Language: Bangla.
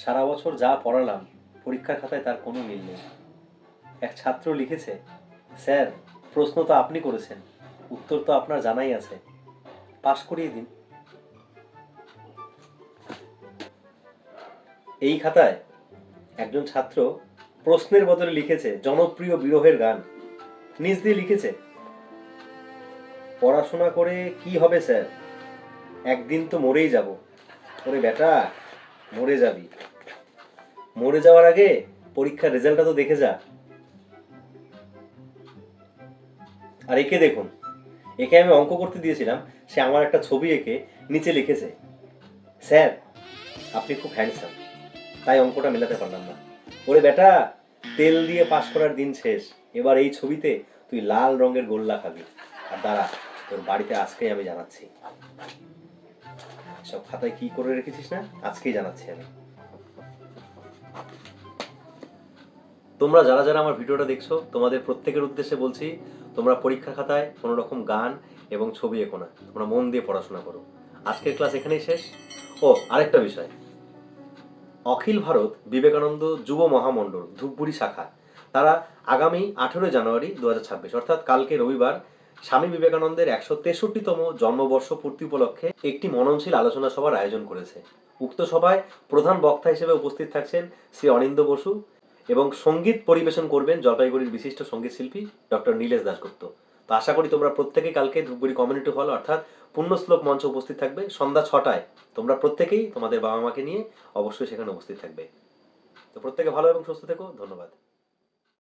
সারা বছর যা পড়ালাম পরীক্ষার খাতায় তার কোনো মিল নেই। এক ছাত্র লিখেছে, স্যার প্রশ্ন তো আপনি করেছেন, উত্তর তো আপনার জানাই আছে, পাশ করিয়ে দিন। এই খাতায় একজন ছাত্র প্রশ্নের বদলে লিখেছে জনপ্রিয় বিরহের গান, নিজ দিয়ে লিখেছে, পড়াশোনা করে কি হবে স্যার, একদিন তো মরেই যাব। ওরে বেটা, মরে যাবি, মরে যাওয়ার আগে পরীক্ষার রেজাল্টটা তো দেখে যা। আর একে দেখুন, একে আমি অঙ্ক করতে দিয়েছিলাম, সে আমার একটা ছবি এঁকে নিচে লিখেছে, স্যার আপনি খুব হ্যান্ডসাম, তাই অঙ্কটা মেলাতে পারলাম না। ওরে বেটা, তেল দিয়ে পাশ করার দিন শেষ, এবার এই ছবিতে তুই লাল রঙের গোল্লা খাবি। আর দাঁড়া, তোর বাড়িতে আজকেই আমি জানাচ্ছি। সব খাতায় কি করে রেখেছিস না, আজকেই জানাচ্ছি আমি। তোমরা যারা যারা আমার ভিডিওটা দেখছো, তোমাদের প্রত্যেকের উদ্দেশ্যে বলছি, তোমরা পরীক্ষার খাতায় কোনো রকম গান এবং ছবি এঁকো না, তোমরা মন দিয়ে পড়াশোনা করো। আজকের ক্লাস এখানেই শেষ। ও আরেকটা বিষয়, অখিল ভারত বিবেকানন্দ যুব মহামণ্ডল ধূপগুড়ি শাখা, তারা আগামী 18 জানুয়ারি 2026 অর্থাৎ কালকে রবিবার স্বামী বিবেকানন্দের 163তম জন্মবর্ষ পূর্তি উপলক্ষে একটি মননশীল আলোচনা সভার আয়োজন করেছে। উক্ত সভায় প্রধান বক্তা হিসেবে উপস্থিত থাকছেন শ্রী অনিন্দ্য বসু এবং সঙ্গীত পরিবেশন করবেন জলপাইগুড়ির বিশিষ্ট সঙ্গীত শিল্পী ডক্টর নীলেশ দাশগুপ্ত। তো আশা করি তোমরা প্রত্যেকেই কালকে ধূপগুড়ি কমিউনিটি হল অর্থাৎ পুণ্যশ্লোক মঞ্চে উপস্থিত থাকবে সন্ধ্যা 6টায়। তোমরা প্রত্যেকেই তোমাদের বাবা মাকে নিয়ে অবশ্যই সেখানে উপস্থিত থাকবে। তো প্রত্যেকে ভালো এবং সুস্থ থেকো, ধন্যবাদ।